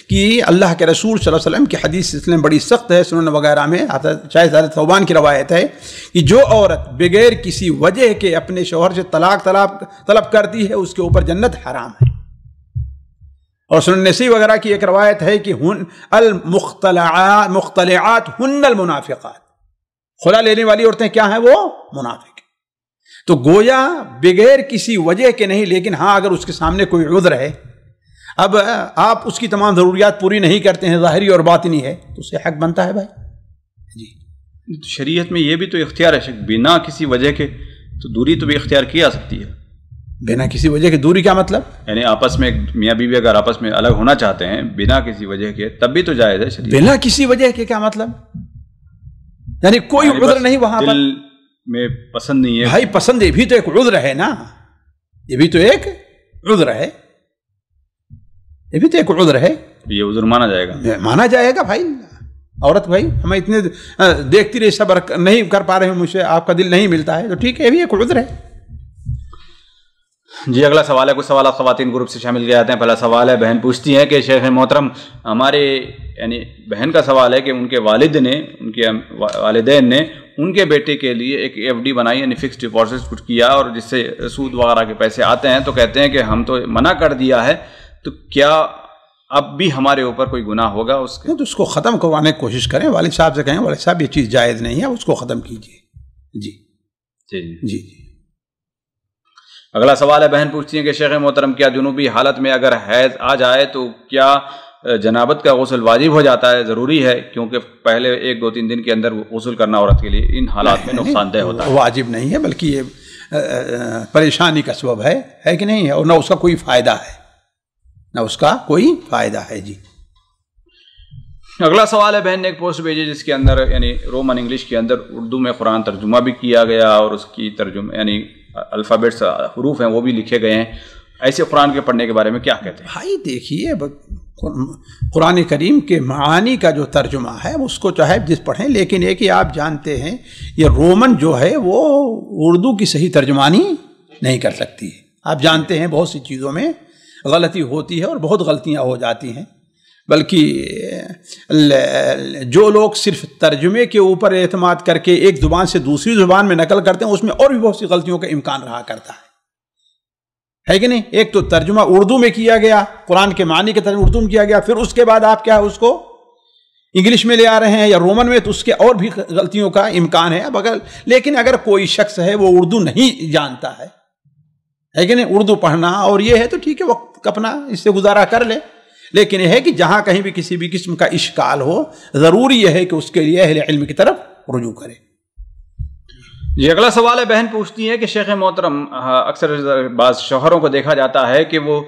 کہ اللہ کے رسول صلی اللہ علیہ وسلم کی حدیث سلسلے میں بڑی سخت ہے، سنن وغیرہ میں شاید حضرت ثوبان کی روایت ہے کہ جو عورت بغیر کسی وجہ کے اپنے شوہر سے طلاق طلب کرتی ہے اس کے اوپر جنت حرام ہے. اور سنن نسائی وغیرہ کی ایک روایت ہے کہ مختلعات ہن المنافقات، خلا لینے والی عورتیں کیا ہیں؟ وہ منافق. تو گویا بغیر کسی وجہ کے نہیں، لیکن ہاں اگر اس کے سامنے کوئی عذر ہے، اب آپ اس کی تمام ضروریات پوری نہیں کرتے ہیں، ظاہری اور باطنی ہے، تو اسے حق بنتا ہے بھائی. جی شریعت میں یہ بھی تو اختیار ہے بنا کسی وجہ کے، تو دوری تو بھی اختیار کی جا سکتی ہے. بنا کسی وجہ کے دوری کیا مطلب؟ یعنی آپس میں میاں بیوی اگر آپس میں الگ ہونا چاہتے ہیں بنا کسی وجہ کے، تب بھی تو جائز ہے شریعت. بنا کسی وجہ کے کیا مطلب؟ یعنی کوئی عذر نہیں وہاں پر، دل میں پسند نہیں ہے. بھائی پسند یہ بھی تو ایک عذر ہے نا، یہ بھی تو ایک عذر ہے، یہ بھی تو ایک عذر ہے. یہ عذر مانا جائے گا؟ مانا جائے گا بھائی. عورت بھائی ہمیں اتنے دیکھتی رہی، صبر نہیں کر پا رہے ہیں، مجھ سے آپ کا دل نہیں ملتا ہے، تو ٹھیک ہے، یہ بھی ایک عذر ہے. جی اگلا سوال ہے، کچھ سوالات خواتین گروپ سے شامل کیے جاتے ہیں. پہلا سوال ہے، بہن پوچھتی ہیں کہ شیخ محترم ہمارے یعنی بہن کا سوال ہے کہ ان کے والد نے، ان کے والدین نے ان کے بیٹے کے لیے ایک ایف ڈی بنائی، یعنی فکس ڈپازٹ کچھ کیا، اور جس سے سود وغیرہ کے پیسے آتے ہیں، تو کہتے ہیں کہ ہم تو منع کر دیا ہے، تو کیا اب بھی ہمارے اوپر کوئی گناہ ہوگا اس کے؟ تو اس کو ختم کروانے کی کوشش کریں، والد صاحب سے کہیں والد صاحب یہ چیز جائز نہیں ہے، اس کو ختم کیجیے۔ جی جی جی۔ اگلا سوال ہے، بہن پوچھتی ہیں کہ شیخ محترم کیا جنوبی حالت میں اگر حیض آ جائے تو کیا جنابت کا غسل واجب ہو جاتا ہے؟ ضروری ہے کیونکہ پہلے 1-2-3 دن کے اندر غسل کرنا عورت کے لیے ان حالات میں نقصان دہ ہوتا ہے۔ واجب نہیں ہے، بلکہ یہ پریشانی کا سبب ہے کہ نہیں ہے، اور نہ اس کا کوئی فائدہ ہے، نہ اس کا کوئی فائدہ ہے۔ جی اگلا سوال ہے، بہن نے ایک پوسٹ بھیجی جس کے اندر یعنی رومن انگلش کے اندر اردو میں قرآن ترجمہ بھی کیا گیا اور اس کی ترجمہ یعنی الفابیٹس حروف ہیں وہ بھی لکھے گئے ہیں، ایسے قرآن کے پڑھنے کے بارے میں کیا کہتے ہیں؟ بھائی دیکھیے، قرآن کریم کے معانی کا جو ترجمہ ہے اس کو چاہے جس پڑھیں، لیکن ایک ہی آپ جانتے ہیں یہ رومن جو ہے وہ اردو کی صحیح ترجمانی نہیں کر سکتی ہے۔ آپ جانتے ہیں بہت سی چیزوں میں غلطی ہوتی ہے اور بہت غلطیاں ہو جاتی ہیں، بلکہ جو لوگ صرف ترجمے کے اوپر اعتماد کر کے ایک زبان سے دوسری زبان میں نقل کرتے ہیں اس میں اور بھی بہت سی غلطیوں کا امکان رہا کرتا ہے کہ نہیں؟ ایک تو ترجمہ اردو میں کیا گیا، قرآن کے معنی کا ترجمہ اردو میں کیا گیا، پھر اس کے بعد آپ کیا اس کو انگلش میں لے آ رہے ہیں یا رومن میں، تو اس کے اور بھی غلطیوں کا امکان ہے۔ لیکن اگر کوئی شخص ہے وہ اردو نہیں جانتا ہے کہ نہیں، اردو پڑھنا اور یہ ہے تو ٹھیک ہے، وقت اپنا اس سے گزارا کر لے، لیکن یہ ہے کہ جہاں کہیں بھی کسی بھی قسم کا اشکال ہو ضروری یہ ہے کہ اس کے لیے اہل علم کی طرف رجوع کرے۔ جی اگلا سوال ہے، بہن پوچھتی ہے کہ شیخ محترم اکثر بعض شوہروں کو دیکھا جاتا ہے کہ وہ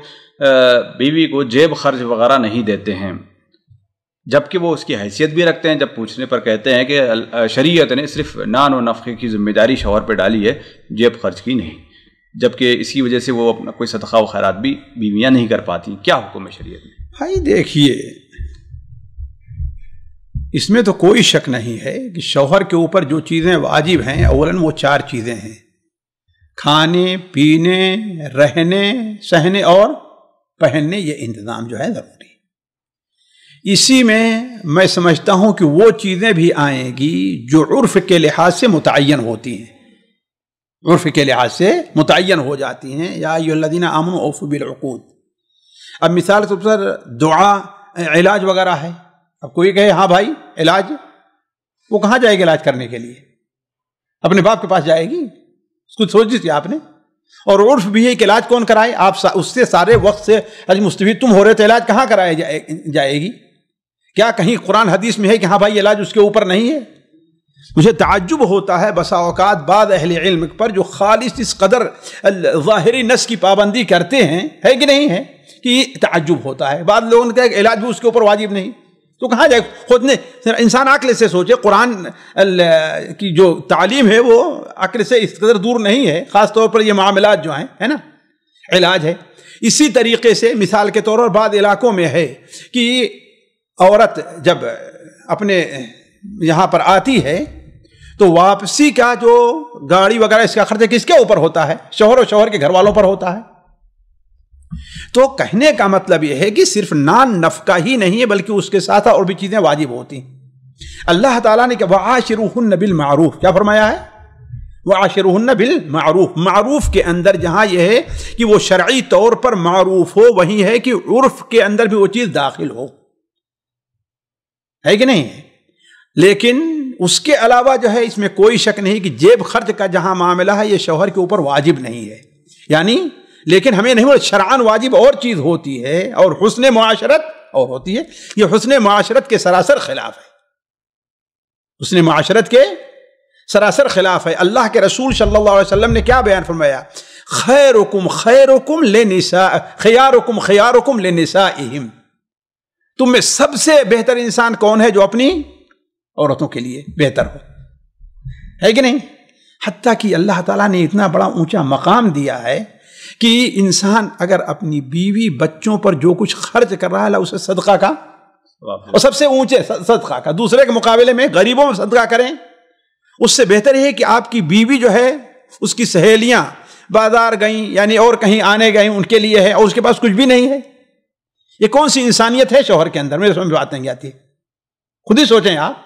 بیوی کو جیب خرچ وغیرہ نہیں دیتے ہیں، جبکہ وہ اس کی حیثیت بھی رکھتے ہیں۔ جب پوچھنے پر کہتے ہیں کہ شریعت نے صرف نان و نفقے کی ذمہ داری شوہر پہ ڈالی ہے، جیب خرچ کی نہیں، جبکہ اس کی وجہ سے وہ اپنا کوئی صدقہ و خیرات بھی بیویاں نہیں کر پاتی، کیا حکم ہے شریعت میں؟ بھائی دیکھیے، اس میں تو کوئی شک نہیں ہے کہ شوہر کے اوپر جو چیزیں واجب ہیں اولاً وہ 4 چیزیں ہیں: کھانے، پینے، رہنے، سہنے اور پہننے، یہ انتظام جو ہے ضروری۔ اسی میں سمجھتا ہوں کہ وہ چیزیں بھی آئیں گی جو عرف کے لحاظ سے متعین ہوتی ہیں، عرف کے لحاظ سے متعین ہو جاتی ہیں۔ یا ایھا الذین آمنوا اوفوا بالعقود۔ اب مثال کے طور پر دعا، علاج وغیرہ ہے، اب کوئی کہے ہاں بھائی علاج، وہ کہاں جائے گی علاج کرنے کے لیے؟ اپنے باپ کے پاس جائے گی؟ اس کو سوچ دیجیے آپ نے۔ اور عرف بھی ہے کہ علاج کون کرائے؟ آپ اس سے سارے وقت سے مستفید تم ہو رہے تو علاج کہاں کرایا جائے گی؟ کیا کہیں قرآن حدیث میں ہے کہ ہاں بھائی علاج اس کے اوپر نہیں ہے؟ مجھے تعجب ہوتا ہے بسا اوقات بعض اہل علم پر جو خالص اس قدر ظاہری نص کی پابندی کرتے ہیں، ہے کہ نہیں ہے، کہ تعجب ہوتا ہے۔ بعض لوگوں نے کہا کہ علاج بھی اس کے اوپر واجب نہیں، تو کہاں جائے؟ خود نے انسان عقل سے سوچے، قرآن کی جو تعلیم ہے وہ عقل سے اس قدر دور نہیں ہے، خاص طور پر یہ معاملات جو ہیں، ہے نا، علاج ہے۔ اسی طریقے سے مثال کے طور پر بعض علاقوں میں ہے کہ عورت جب اپنے یہاں پر آتی ہے تو واپسی کا جو گاڑی وغیرہ اس کا خرچہ کس کے اوپر ہوتا ہے؟ شوہر اور شوہر کے گھر والوں پر ہوتا ہے۔ تو کہنے کا مطلب یہ ہے کہ صرف نان نفقہ ہی نہیں ہے بلکہ اس کے ساتھ اور بھی چیزیں واجب ہوتی ہیں۔ اللہ تعالیٰ نے کہ وَعَاشِرُوهُنَّ بِالْمَعْرُوفِ، کیا فرمایا ہے؟ وَعَاشِرُوهُنَّ بِالْمَعْرُوفِ۔ معروف کے اندر جہاں یہ ہے کہ وہ شرعی طور پر معروف ہو، وہیں ہے کہ عرف کے اندر بھی وہ چیز داخل ہو، ہے کہ نہیں؟ لیکن اس کے علاوہ جو ہے اس میں کوئی شک نہیں کہ جیب خرچ کا جہاں معاملہ ہے یہ شوہر کے اوپر واجب نہیں ہے، یعنی لیکن ہمیں نہیں شرعاً واجب اور چیز ہوتی ہے اور حسن معاشرت اور ہوتی ہے۔ یہ حسن معاشرت کے سراسر خلاف ہے، حسن معاشرت کے سراسر خلاف ہے۔ اللہ کے رسول صلی اللہ علیہ وسلم نے کیا بیان فرمایا؟ خیرکم خیرکم لنساء خیارکم خیارکم لنسائہم، تم میں سب سے بہتر انسان کون ہے؟ جو اپنی عورتوں کے لیے بہتر ہو، ہے کہ نہیں؟ حتیٰ کہ اللہ تعالیٰ نے اتنا بڑا اونچا مقام دیا ہے کہ انسان اگر اپنی بیوی بچوں پر جو کچھ خرچ کر رہا ہے اسے صدقہ کا، اور سب سے اونچے صدقہ کا، دوسرے کے مقابلے میں غریبوں میں صدقہ کریں، اس سے بہتر ہے کہ آپ کی بیوی جو ہے اس کی سہیلیاں بازار گئیں یعنی اور کہیں آنے گئیں ان کے لیے ہے اور اس کے پاس کچھ بھی نہیں ہے۔ یہ کون سی انسانیت ہے شوہر کے اندر؟ میرے سمجھ میں بات نہیں آتی، خود ہی سوچیں آپ۔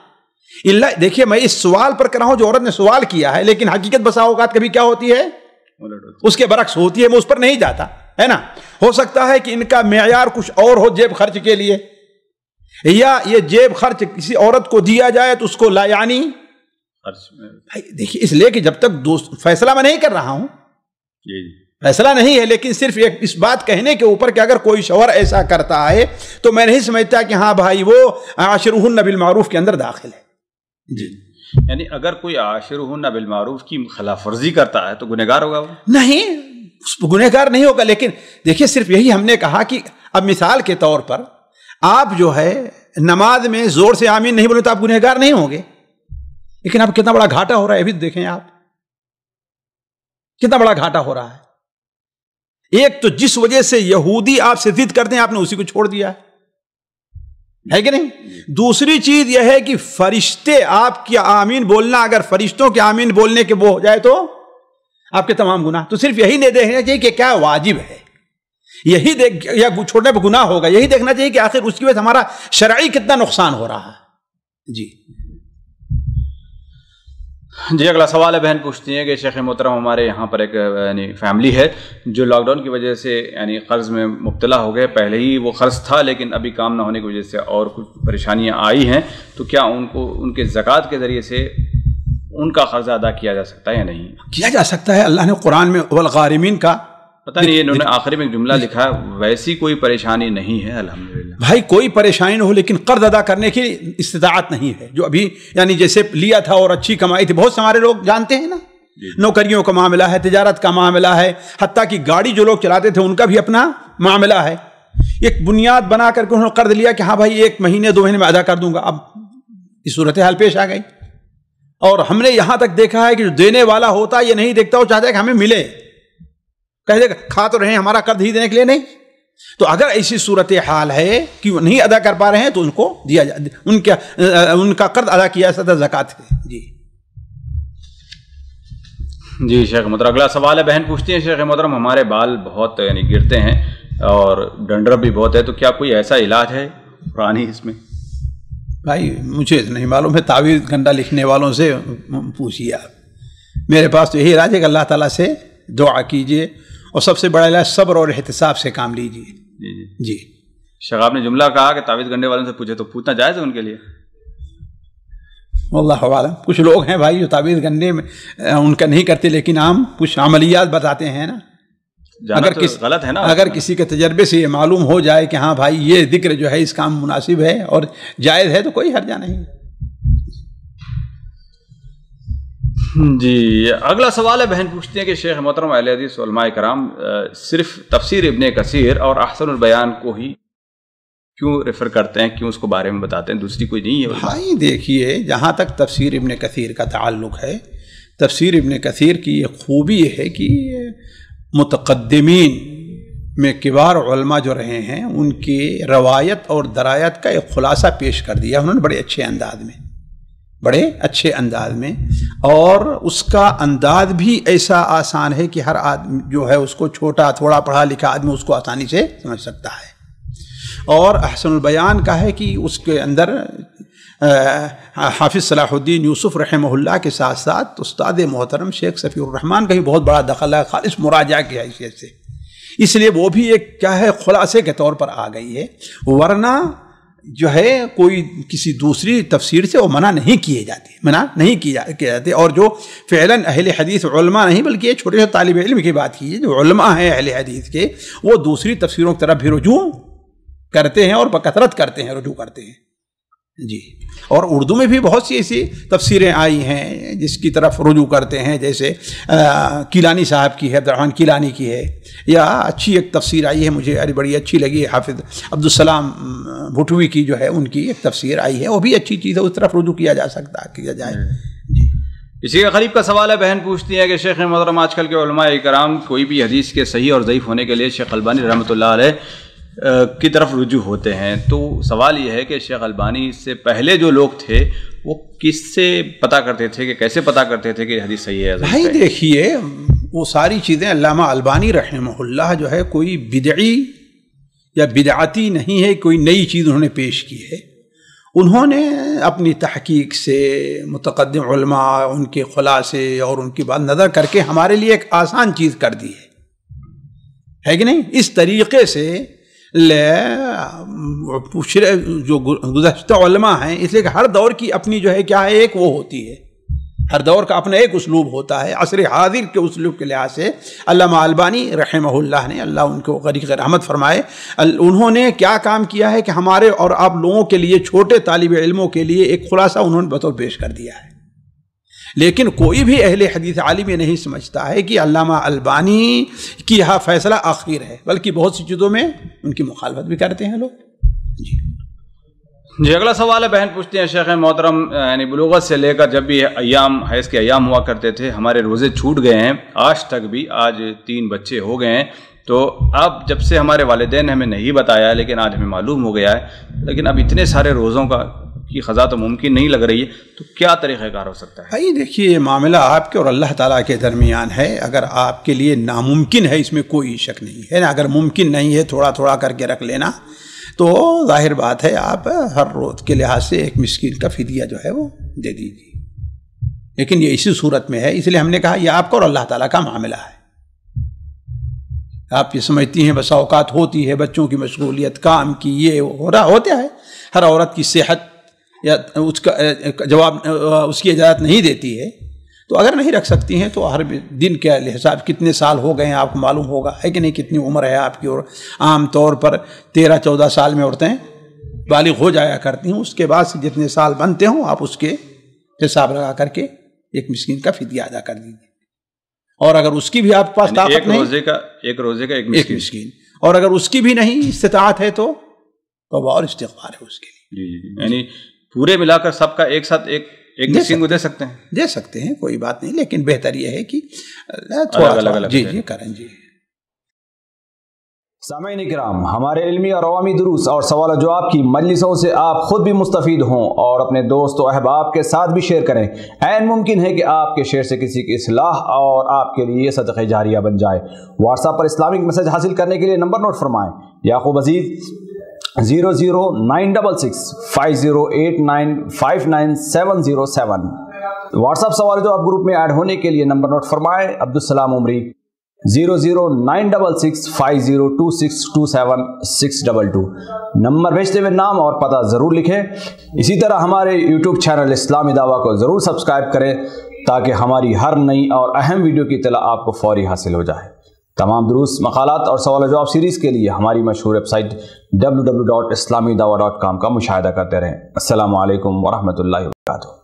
دیکھیے میں اس سوال پر کر رہا ہوں جو عورت نے سوال کیا ہے، لیکن حقیقت بسا اوقات کبھی کیا ہوتی ہے، اس کے برعکس ہوتی ہے، میں اس پر نہیں جاتا، ہے نا۔ ہو سکتا ہے کہ ان کا معیار کچھ اور ہو جیب خرچ کے لیے، یا یہ جیب خرچ کسی عورت کو دیا جائے تو اس کو لا یعنی دیکھیے، اس لیے کہ جب تک فیصلہ میں نہیں کر رہا ہوں، فیصلہ نہیں ہے، لیکن صرف ایک اس بات کہنے کے اوپر کہ اگر کوئی شوہر ایسا کرتا ہے تو میں نہیں سمجھتا کہ ہاں بھائی وہ عاشرہن بالمعروف کے اندر داخل ہے۔ جی، یعنی اگر کوئی عاشرہن بالمعروف کی خلاف ورزی کرتا ہے تو گنہگار ہوگا وہ؟ نہیں، گنہگار نہیں ہوگا، لیکن دیکھیے صرف یہی ہم نے کہا کہ اب مثال کے طور پر آپ جو ہے نماز میں زور سے آمین نہیں بولے تو آپ گنہگار نہیں ہوں گے، لیکن اب کتنا بڑا گھاٹا ہو رہا ہے، ابھی دیکھیں آپ کتنا بڑا گھاٹا ہو رہا ہے۔ ایک تو جس وجہ سے یہودی آپ سے ضد کرتے ہیں آپ نے اسی کو چھوڑ دیا ہے کہ نہیں؟ دوسری چیز یہ ہے کہ فرشتے آپ کی آمین بولنا، اگر فرشتوں کے آمین بولنے کے وہ ہو جائے تو آپ کے تمام گناہ، تو صرف یہی نہیں دیکھنا چاہیے کہ کیا واجب ہے، یہی یا چھوڑنے پہ گناہ ہوگا، یہی دیکھنا چاہیے کہ آخر اس کی وجہ سے ہمارا شرعی کتنا نقصان ہو رہا ہے۔ جی جی، اگلا سوال ہے، بہن پوچھتی ہیں کہ شیخ محترم ہمارے یہاں پر ایک یعنی فیملی ہے جو لاک ڈاؤن کی وجہ سے یعنی قرض میں مبتلا ہو گئے، پہلے ہی وہ قرض تھا لیکن ابھی کام نہ ہونے کی وجہ سے اور کچھ پریشانیاں آئی ہیں، تو کیا ان کو ان کے زکوٰۃ کے ذریعے سے ان کا قرض ادا کیا جا سکتا ہے یا نہیں؟ کیا جا سکتا ہے، اللہ نے قرآن میں والغارمین کا پتہ نہیں، انہوں نے آخری میں ایک جملہ لکھا ہے، ویسی کوئی پریشانی نہیں ہے الحمدللہ۔ بھائی کوئی پریشانی نہ ہو لیکن قرض ادا کرنے کی استطاعت نہیں ہے، جو ابھی یعنی جیسے لیا تھا اور اچھی کمائی تھی، بہت سے ہمارے لوگ جانتے ہیں نا، نوکریوں کا معاملہ ہے، تجارت کا معاملہ ہے، حتیٰ کہ گاڑی جو لوگ چلاتے تھے ان کا بھی اپنا معاملہ ہے، ایک بنیاد بنا کر کے انہوں نے قرض لیا کہ ہاں بھائی 1 مہینے 2 مہینے میں ادا کر دوں گا، اب یہ صورتحال پیش آ گئی، اور ہم نے یہاں تک دیکھا ہے کہ جو دینے والا ہوتا ہے یہ نہیں دیکھتا، وہ چاہتا ہے کہ ہمیں ملے، کہہ دے کھا تو رہے ہیں ہمارا قرض ہی دینے کے لیے نہیں، تو اگر ایسی صورتحال ہے کہ وہ نہیں ادا کر پا رہے ہیں تو ان کو دیا ان کا قرض ادا کیا جاتا ہے زکوٰۃ سے۔ جی جی شیخ محترم، اگلا سوال ہے، بہن پوچھتی ہیں شیخ محترم ہمارے بال بہت یعنی گرتے ہیں اور ڈنڈرف بھی بہت ہے، تو کیا کوئی ایسا علاج ہے قرآنی اس میں؟ بھائی مجھے نہیں معلوم ہے، تعویذ گنڈا لکھنے والوں سے پوچھیے آپ، میرے پاس تو یہی علاج ہے کہ اللہ تعالیٰ سے دعا کیجیے، اور سب سے بڑا علاج صبر اور احتساب سے کام لیجیے۔ جی شیخ آپ نے جملہ کہا کہ تعویذ گنڈے والوں سے پوچھے، تو پوچھنا جائز ہے ان کے لیے؟ واللہ اعلم، کچھ لوگ ہیں بھائی جو تعویذ گنڈے میں ان کا نہیں کرتے لیکن عام کچھ عملیات بتاتے ہیں نا، غلط ہے نا، اگر کسی کے تجربے سے یہ معلوم ہو جائے کہ ہاں بھائی یہ ذکر جو ہے اس کام مناسب ہے اور جائز ہے تو کوئی حرجہ نہیں۔ جی اگلا سوال ہے، بہن پوچھتی ہیں کہ شیخ محترم اہل حدیث علماء کرام صرف تفسیر ابن کثیر اور احسن البیان کو ہی کیوں ریفر کرتے ہیں، کیوں اس کو بارے میں بتاتے ہیں، دوسری کوئی نہیں ہے؟ بھائی دیکھیے، جہاں تک تفسیر ابن کثیر کا تعلق ہے، تفسیر ابن کثیر کی یہ خوبی ہے کہ متقدمین میں کبار علماء جو رہے ہیں ان کی روایت اور درایت کا ایک خلاصہ پیش کر دیا انہوں نے بڑے اچھے انداز میں، اور اس کا انداز بھی ایسا آسان ہے کہ ہر آدمی جو ہے اس کو چھوٹا تھوڑا پڑھا لکھا آدمی اس کو آسانی سے سمجھ سکتا ہے، اور احسن البیان کا ہے کہ اس کے اندر حافظ صلاح الدین یوسف رحمہ اللہ کے ساتھ ساتھ استاد محترم شیخ صفی الرحمن کا بھی بہت بڑا دخل ہے خالص مراجعہ کی حیثیت سے، اس لیے وہ بھی ایک کیا ہے خلاصے کے طور پر آ گئی ہے، ورنہ جو ہے کوئی کسی دوسری تفسیر سے وہ منع نہیں کیے جاتے، اور جو فعلاً اہل حدیث علماء نہیں بلکہ چھوٹے سے طالب علم کی بات کیجیے، جو علماء ہیں اہل حدیث کے وہ دوسری تفسیروں کی طرف بھی رجوع کرتے ہیں اور بکثرت رجوع کرتے ہیں۔ جی، اور اردو میں بھی بہت سی ایسی تفسیریں آئی ہیں جس کی طرف رجوع کرتے ہیں، جیسے کیلانی صاحب کی ہے، عبدالرحمن کیلانی کی ہے، یا اچھی ایک تفسیر آئی ہے مجھے بڑی اچھی لگی حافظ عبدالسلام بھٹوی کی جو ہے ان کی ایک تفسیر آئی ہے، وہ بھی اچھی چیز ہے، اس طرف رجوع کیا جائے۔ جی اسی کے قریب کا سوال ہے، بہن پوچھتی ہے کہ شیخ محترم آج کل کے علماء کرام کوئی بھی حدیث کے صحیح اور ضعیف ہونے کے لیے شیخ البانی رحمۃ اللہ علیہ کی طرف رجوع ہوتے ہیں، تو سوال یہ ہے کہ شیخ البانی سے پہلے جو لوگ تھے وہ کس سے پتہ کرتے تھے، کہ کیسے پتہ کرتے تھے کہ حدیث صحیح ہے؟ بھائی دیکھیے وہ ساری چیزیں علامہ البانی رحمہ اللہ جو ہے کوئی بدعی یا بدعتی نہیں ہے، کوئی نئی چیز انہوں نے پیش کی ہے، انہوں نے اپنی تحقیق سے متقدم علماء ان کے خلاصے اور ان کی بات نظر کر کے ہمارے لیے ایک آسان چیز کر دی ہے کہ نہیں؟ اس طریقے سے جو گزشتہ علماء ہیں، اس لیے کہ ہر دور کی اپنی جو ہے کیا ہے ایک وہ ہوتی ہے، ہر دور کا اپنا ایک اسلوب ہوتا ہے۔ عصر حاضر کے اسلوب کے لحاظ سے علامہ البانی رحمہ اللہ نے، اللہ ان کو غریق رحمت فرمائے، انہوں نے کیا کام کیا ہے کہ ہمارے اور آپ لوگوں کے لیے، چھوٹے طالب علموں کے لیے ایک خلاصہ انہوں نے بطور پیش کر دیا ہے۔ لیکن کوئی بھی اہل حدیث عالم یہ نہیں سمجھتا ہے کہ علامہ البانی کی یہاں فیصلہ آخر ہے، بلکہ بہت سی چیزوں میں ان کی مخالفت بھی کرتے ہیں لوگ۔ جی اگلا سوال ہے، بہن پوچھتے ہیں شیخ محترم، یعنی بلوغت سے لے کر جب بھی ایام حیض کے ایام ہوا کرتے تھے، ہمارے روزے چھوٹ گئے ہیں آج تک بھی، آج 3 بچے ہو گئے ہیں، تو اب جب سے ہمارے والدین نے ہمیں نہیں بتایا ہے لیکن آج ہمیں معلوم ہو گیا ہے، لیکن اب اتنے سارے روزوں کی قضا تو ممکن نہیں لگ رہی ہے، تو کیا طریقہ کار ہو سکتا ہے؟ بھائی دیکھیے، یہ معاملہ آپ کے اور اللہ تعالیٰ کے درمیان ہے۔ اگر آپ کے لیے ناممکن ہے، اس میں کوئی شک نہیں ہے نا، اگر ممکن نہیں ہے تھوڑا تھوڑا کر کے رکھ لینا، تو ظاہر بات ہے آپ ہر روز کے لحاظ سے ایک مسکین کا فدیہ جو ہے وہ دے دیجیے، لیکن یہ اسی صورت میں ہے، اس لیے ہم نے کہا یہ آپ کا اور اللہ تعالیٰ کا معاملہ ہے۔ آپ یہ سمجھتی ہیں بس اوقات ہوتی ہے، بچوں کی مشغولیت، کام کی، یہ ہو رہا ہوتا ہے، ہر عورت کی صحت یا اس کا جواب اس کی اجازت نہیں دیتی ہے، تو اگر نہیں رکھ سکتی ہیں تو ہر دن کے حساب کتنے سال ہو گئے ہیں آپ کو معلوم ہوگا، ہے کہ نہیں، کتنی عمر ہے آپ کی، اور عام طور پر 13-14 سال میں عورتیں بالغ ہو جایا کرتی ہیں، اس کے بعد سے جتنے سال بنتے ہوں آپ اس کے حساب لگا کر کے ایک مسکین کا فدیہ ادا کر دیجیے، اور اگر اس کی بھی آپ کے پاس طاقت نہیں، ایک روزے کا ایک مسکین، اور اگر اس کی بھی نہیں استطاعت ہے تو توبہ اور استغفار ہے اس کے لیے۔ جی یعنی پورے ملا کر سب کا ایک ساتھ ایک مسکین کو دے سکتے ہیں؟ دے سکتے ہیں، کوئی بات نہیں، لیکن بہتر یہ ہے کہ تھوڑا تھوڑا جی کریں۔ جی سامعین کرام، ہمارے علمی اور عوامی دروس اور سوال و جواب کی مجلسوں سے آپ خود بھی مستفید ہوں اور اپنے دوست و احباب کے ساتھ بھی شیئر کریں۔ عین ممکن ہے کہ آپ کے شیئر سے کسی کی اصلاح اور آپ کے لیے صدقہ جاریہ بن جائے۔ واٹس ایپ پر اسلامک میسج حاصل کرنے کے لیے نمبر نوٹ فرمائیں: یعقوب عزیز 00966 5089597707۔ واٹس ایپ سوال جو آپ گروپ میں ایڈ ہونے کے لیے نمبر نوٹ فرمائیں: عبدالسلام عمری 00966 502627 نمبر بھیجتے ہوئے نام اور پتہ ضرور لکھیں۔ اسی طرح ہمارے یوٹیوب چینل اسلامی دعویٰ کو ضرور سبسکرائب کریں تاکہ ہماری ہر نئی اور اہم ویڈیو کی اطلاع آپ کو فوری حاصل ہو جائے۔ تمام دروس، مقالات اور سوال و جواب سیریز کے لیے ہماری مشہور ویب سائٹ www.islamidawah.com کا مشاہدہ کرتے رہیں۔ السلام علیکم ورحمۃ اللہ وبرکاتہ۔